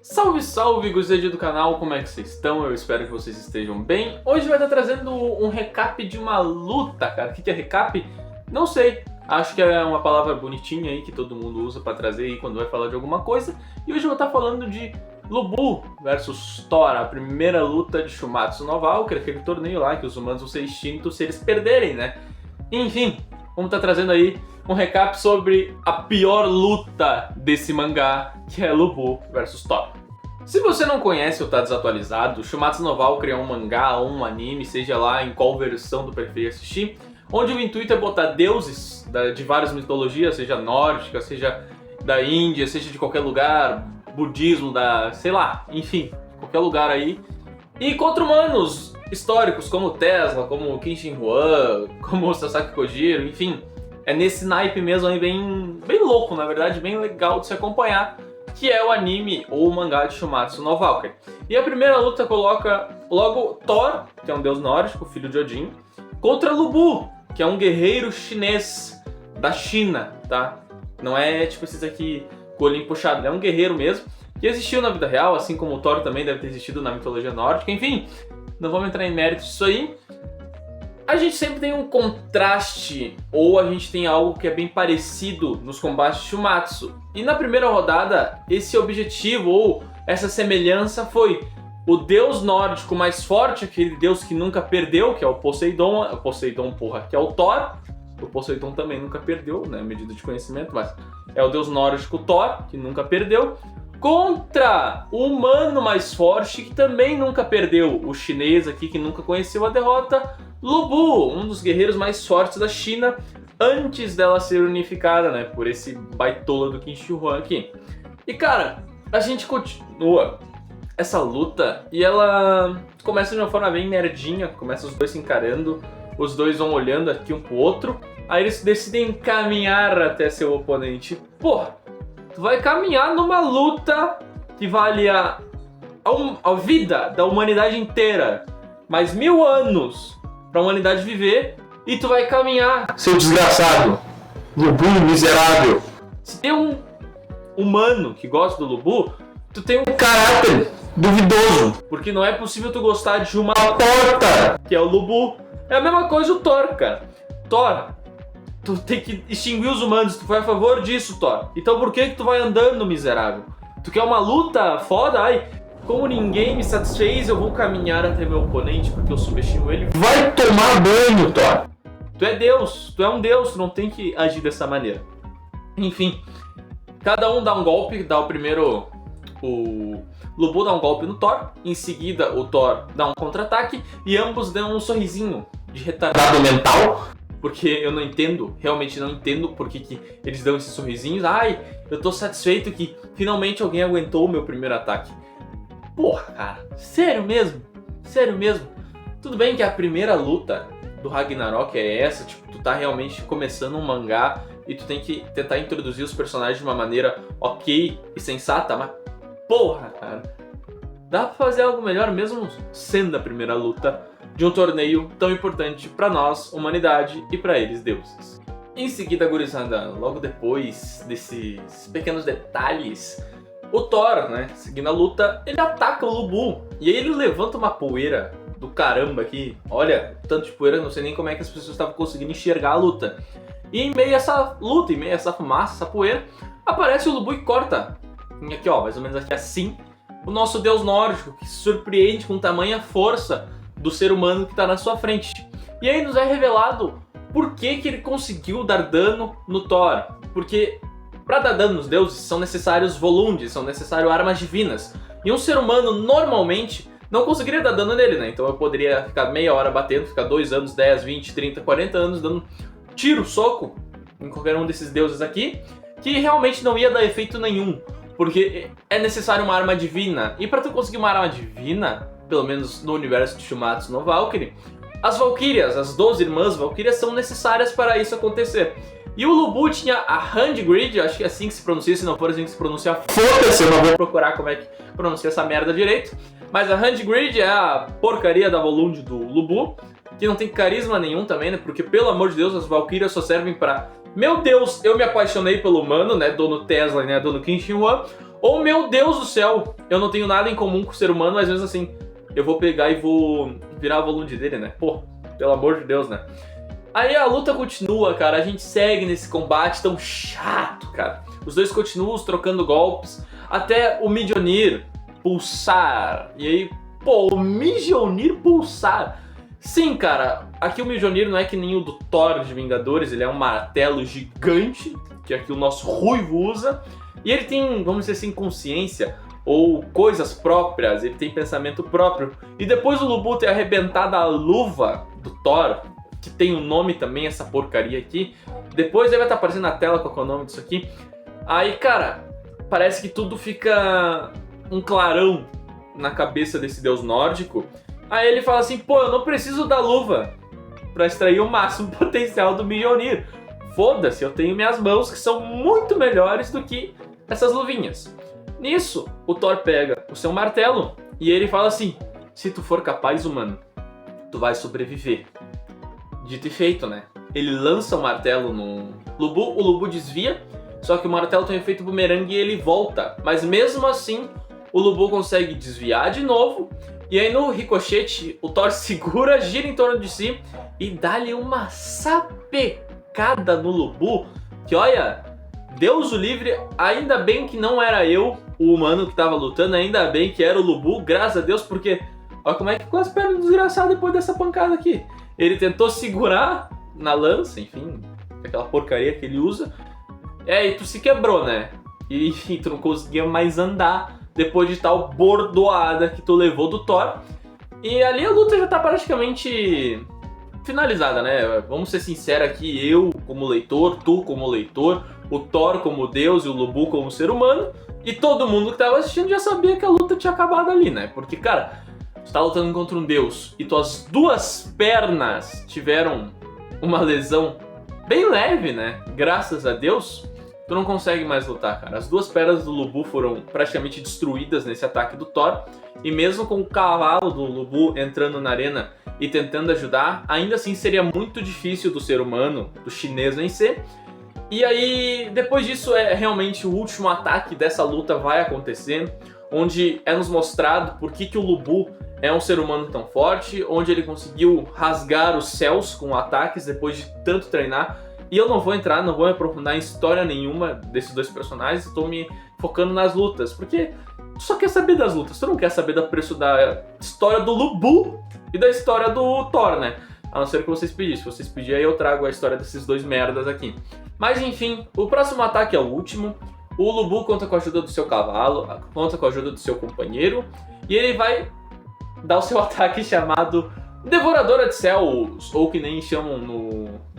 Salve, salve, gostei do canal, como é que vocês estão? Eu espero que vocês estejam bem. Hoje vai estar trazendo um recap de uma luta, cara. O que é recap? Não sei. Acho que é uma palavra bonitinha aí que todo mundo usa pra trazer aí quando vai falar de alguma coisa. E hoje eu vou estar falando de Lu Bu versus Thor, a primeira luta de Shumatsu no Valkyrie, aquele torneio lá que os humanos vão ser extintos se eles perderem, né? Enfim, vamos estar trazendo aí um recap sobre a pior luta desse mangá, que é Lu Bu versus Thor. Se você não conhece ou está desatualizado, Shumatsu no Valkyrie é um mangá ou um anime, seja lá em qual versão tu preferir assistir, onde o intuito é botar deuses de várias mitologias, seja nórdica, seja da Índia, seja de qualquer lugar, budismo, sei lá, enfim, qualquer lugar aí, e contra humanos históricos como Tesla, como Kenshin Hwan, como Sasaki Kojiro, enfim, é nesse naipe mesmo aí bem louco, na verdade, bem legal de se acompanhar, que é o anime ou o mangá de Shumatsu no Valkyrie. E a primeira luta coloca logo Thor, que é um deus nórdico, filho de Odin, contra Lu Bu, que é um guerreiro chinês da China, tá? Não é tipo esses aqui com o olhinho puxado, ele é um guerreiro mesmo, que existiu na vida real, assim como o Thor também deve ter existido na mitologia nórdica, enfim, não vamos entrar em mérito disso aí. A gente sempre tem um contraste, ou a gente tem algo que é bem parecido nos combates de Shumatsu. E na primeira rodada, esse objetivo, ou essa semelhança foi o deus nórdico mais forte, aquele deus que nunca perdeu, que é o Poseidon, que é o Thor. O Poseidon também nunca perdeu, né, medida de conhecimento, mas é o deus nórdico Thor, que nunca perdeu, contra o humano mais forte, que também nunca perdeu, o chinês aqui, que nunca conheceu a derrota, Lu Bu, um dos guerreiros mais fortes da China, antes dela ser unificada, né, por esse baitola do Kenshin Hwan aqui. E cara, a gente continua essa luta e ela começa de uma forma bem nerdinha, começa os dois se encarando, os dois vão olhando aqui um pro outro, aí eles decidem caminhar até seu oponente. Porra, tu vai caminhar numa luta que vale a vida da humanidade inteira, mais 1000 anos pra humanidade viver, e tu vai caminhar, seu desgraçado, Lu Bu miserável. Se tem um humano que gosta do Lu Bu, tu tem um caráter duvidoso, porque não é possível tu gostar de uma porta, que é o Lu Bu. É a mesma coisa o Thor, cara. Thor, tu tem que extinguir os humanos, tu foi a favor disso, Thor. Então por que tu vai andando, miserável? Tu quer uma luta foda? Ai, como ninguém me satisfez, eu vou caminhar até meu oponente porque eu subestimo ele. Vai tomar banho, Thor! Tu é Deus, tu é um Deus, tu não tem que agir dessa maneira. Enfim, cada um dá um golpe, dá o primeiro... O Lu Bu dá um golpe no Thor, em seguida o Thor dá um contra-ataque e ambos dão um sorrisinho de retardado mental, porque eu não entendo, realmente não entendo por que eles dão esses sorrisinhos. Ai, eu tô satisfeito que finalmente alguém aguentou o meu primeiro ataque. Porra, cara, sério mesmo? Sério mesmo? Tudo bem que a primeira luta do Ragnarok é essa, tipo, tu tá realmente começando um mangá e tu tem que tentar introduzir os personagens de uma maneira ok e sensata, mas porra, cara, dá pra fazer algo melhor mesmo sendo a primeira luta de um torneio tão importante pra nós, humanidade, e pra eles, deuses. Em seguida, gurizada, logo depois desses pequenos detalhes, o Thor, né, seguindo a luta, ele ataca o Lu Bu, e aí ele levanta uma poeira do caramba aqui. Olha, tanto de poeira, não sei nem como é que as pessoas estavam conseguindo enxergar a luta. E em meio a essa luta, em meio a essa fumaça, essa poeira, aparece o Lu Bu e corta. Aqui ó, mais ou menos aqui assim, o nosso deus nórdico, que se surpreende com tamanha força do ser humano que está na sua frente. E aí nos é revelado por que ele conseguiu dar dano no Thor. Porque para dar dano nos deuses são necessários volundes, são necessárias armas divinas. E um ser humano normalmente não conseguiria dar dano nele, né? Então eu poderia ficar meia hora batendo, ficar 2 anos, 10, 20, 30, 40 anos dando tiro, soco em qualquer um desses deuses aqui, que realmente não ia dar efeito nenhum. Porque é necessário uma arma divina. E para tu conseguir uma arma divina, pelo menos no universo de Shumatsu no Valkyrie, as Valkyrias, as 12 irmãs Valkyrias, são necessárias para isso acontecer. E o Lu Bu tinha a Hand Grid, acho que é assim que se pronuncia, se não for assim que se pronuncia, foda-se, eu não vou procurar como é que pronuncia essa merda direito. Mas a Hand Grid é a porcaria da Volund do Lu Bu, que não tem carisma nenhum também, né? Porque, pelo amor de Deus, as Valkyrias só servem para... Meu Deus, eu me apaixonei pelo humano, né? Dono Tesla, né? Dono Kenshin Hwan. Ou, meu Deus do céu, eu não tenho nada em comum com o ser humano, mas mesmo assim, eu vou pegar e vou virar a volunte dele, né? Pô, pelo amor de Deus, né? Aí a luta continua, cara, a gente segue nesse combate tão chato, cara. Os dois continuam trocando golpes, até o Mjolnir pulsar. E aí, pô, o Mjolnir pulsar. Sim, cara, aqui o Mjolnir não é que nem o do Thor de Vingadores, ele é um martelo gigante, que aqui o nosso Ruivo usa. E ele tem, vamos dizer assim, consciência ou coisas próprias, ele tem pensamento próprio. E depois o Lu Bu ter arrebentado a luva do Thor, que tem um nome também, essa porcaria aqui. Depois ele vai estar aparecendo na tela qual é o nome disso aqui. Aí, cara, parece que tudo fica um clarão na cabeça desse deus nórdico. Aí ele fala assim, pô, eu não preciso da luva pra extrair o máximo potencial do Mjolnir. Foda-se, eu tenho minhas mãos que são muito melhores do que essas luvinhas. Nisso, o Thor pega o seu martelo e ele fala assim, se tu for capaz, humano, tu vai sobreviver. Dito e feito, né? Ele lança o martelo no Lu Bu, o Lu Bu desvia, só que o martelo tem um efeito bumerangue e ele volta. Mas mesmo assim, o Lu Bu consegue desviar de novo. E aí no ricochete, o Thor segura, gira em torno de si e dá-lhe uma sapecada no Lu Bu. Que olha, Deus o livre, ainda bem que não era eu, o humano que tava lutando, ainda bem que era o Lu Bu, graças a Deus, porque olha como é que ficou as pernas do desgraçado depois dessa pancada aqui. Ele tentou segurar na lança, enfim, aquela porcaria que ele usa. E tu se quebrou, né? E tu não conseguia mais andar depois de tal bordoada que tu levou do Thor. E ali a luta já tá praticamente finalizada, né? Vamos ser sinceros aqui, eu como leitor, tu como leitor, o Thor como deus e o Lu Bu como ser humano, e todo mundo que tava assistindo já sabia que a luta tinha acabado ali, né? Porque, cara, você tá lutando contra um deus e tuas duas pernas tiveram uma lesão bem leve, né? Graças a Deus, tu não consegue mais lutar, cara. As duas pernas do Lu Bu foram praticamente destruídas nesse ataque do Thor. E mesmo com o cavalo do Lu Bu entrando na arena e tentando ajudar, ainda assim seria muito difícil do ser humano, do chinês, vencer. E aí, depois disso, é realmente o último ataque dessa luta vai acontecer, onde é nos mostrado por que o Lu Bu é um ser humano tão forte, onde ele conseguiu rasgar os céus com ataques depois de tanto treinar. E eu não vou entrar, não vou me aprofundar em história nenhuma desses dois personagens, estou me focando nas lutas, porque tu só quer saber das lutas, tu não quer saber do preço da história do Lu Bu e da história do Thor, né? A não ser que vocês pedissem. Se vocês pedirem, aí eu trago a história desses dois merdas aqui. Mas enfim, o próximo ataque é o último. O Lu Bu conta com a ajuda do seu cavalo, conta com a ajuda do seu companheiro, e ele vai dar o seu ataque chamado Devoradora de Céus, ou que nem chamam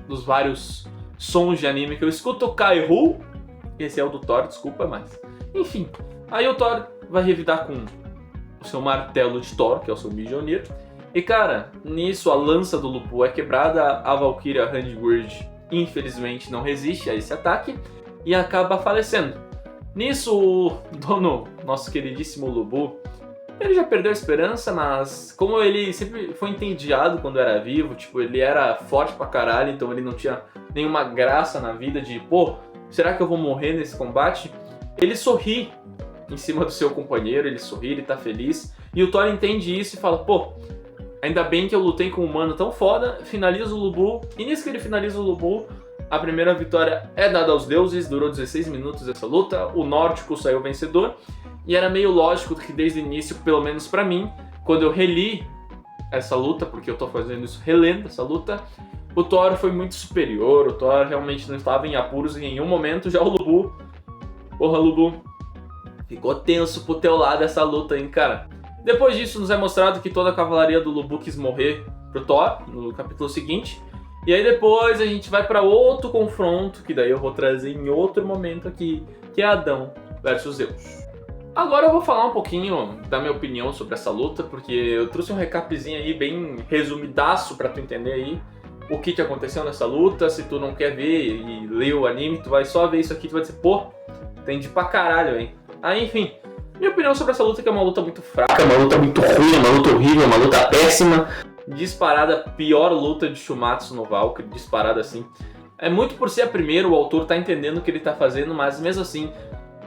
nos vários sons de anime que eu escuto, Kai-Hu. Esse é o do Thor, desculpa, mas enfim. Aí o Thor vai revidar com o seu martelo de Thor, que é o seu Mjolnir. E cara, nisso a lança do Lu Bu é quebrada, a Valkyria Hardgward infelizmente não resiste a esse ataque e acaba falecendo. Nisso o dono, nosso queridíssimo Lu Bu, ele já perdeu a esperança, mas como ele sempre foi entediado quando era vivo, tipo, ele era forte pra caralho, então ele não tinha nenhuma graça na vida de, pô, será que eu vou morrer nesse combate? Ele sorri em cima do seu companheiro, ele sorri, ele tá feliz, e o Thor entende isso e fala, pô, ainda bem que eu lutei com um humano tão foda, finaliza o Lu Bu, e nisso que ele finaliza o Lu Bu, a primeira vitória é dada aos deuses, durou 16 minutos essa luta, o nórdico saiu vencedor, e era meio lógico que desde o início, pelo menos pra mim, quando eu reli essa luta, porque eu tô fazendo isso relendo essa luta, o Thor foi muito superior, o Thor realmente não estava em apuros em nenhum momento, já o Lu Bu, porra Lu Bu, ficou tenso pro teu lado essa luta, hein, cara. Depois disso nos é mostrado que toda a cavalaria do Lu Bu quis morrer pro Thor, no capítulo seguinte, e aí depois a gente vai pra outro confronto, que daí eu vou trazer em outro momento aqui, que é Adão versus Zeus. Agora eu vou falar um pouquinho da minha opinião sobre essa luta, porque eu trouxe um recapzinho aí bem resumidaço pra tu entender aí o que aconteceu nessa luta. Se tu não quer ver e ler o anime, tu vai só ver isso aqui e tu vai dizer, pô, entendi pra caralho, hein? Aí, enfim, minha opinião sobre essa luta é que é uma luta muito fraca, uma luta muito ruim, uma luta horrível, uma luta péssima. Disparada, pior luta de Shumatsu no Valkyrie, disparada assim. É muito por ser a primeira, o autor tá entendendo o que ele tá fazendo, mas mesmo assim,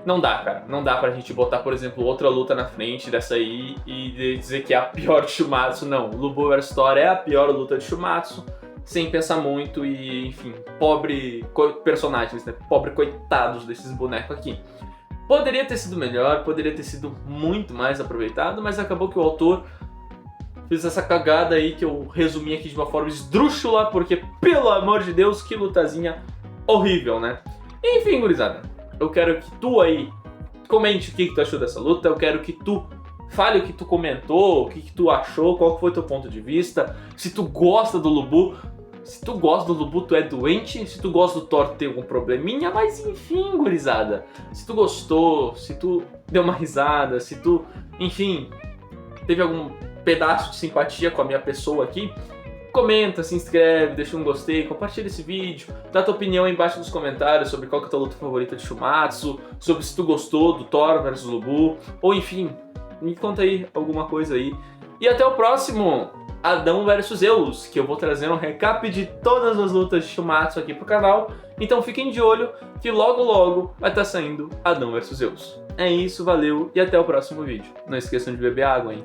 Não dá, cara. Não dá pra gente botar, por exemplo, outra luta na frente dessa aí e dizer que é a pior de Shumatsu. Não, Lubu vs Thor é a pior luta de Shumatsu, sem pensar muito e, enfim, pobre personagens, né? Pobre coitados desses bonecos aqui. Poderia ter sido melhor, poderia ter sido muito mais aproveitado, mas acabou que o autor fez essa cagada aí que eu resumi aqui de uma forma esdrúxula, porque, pelo amor de Deus, que lutazinha horrível, né? Enfim, gurizada, eu quero que tu aí comente o que tu achou dessa luta, eu quero que tu fale o que tu comentou, o que tu achou, qual foi o teu ponto de vista, se tu gosta do Lubu. Se tu gosta do Lubu, tu é doente. Se tu gosta do Thor, tem algum probleminha. Mas enfim, gurizada. Se tu gostou, se tu deu uma risada, se tu, enfim, teve algum pedaço de simpatia com a minha pessoa aqui, comenta, se inscreve, deixa um gostei, compartilha esse vídeo, dá tua opinião aí embaixo nos comentários sobre qual que é a tua luta favorita de Shumatsu, sobre se tu gostou do Thor versus Lubu, ou enfim, me conta aí alguma coisa aí. E até o próximo Adão vs Zeus, que eu vou trazer um recap de todas as lutas de Shumatsu aqui pro canal. Então fiquem de olho que logo logo vai estar saindo Adão vs Zeus. É isso, valeu e até o próximo vídeo. Não esqueçam de beber água, hein?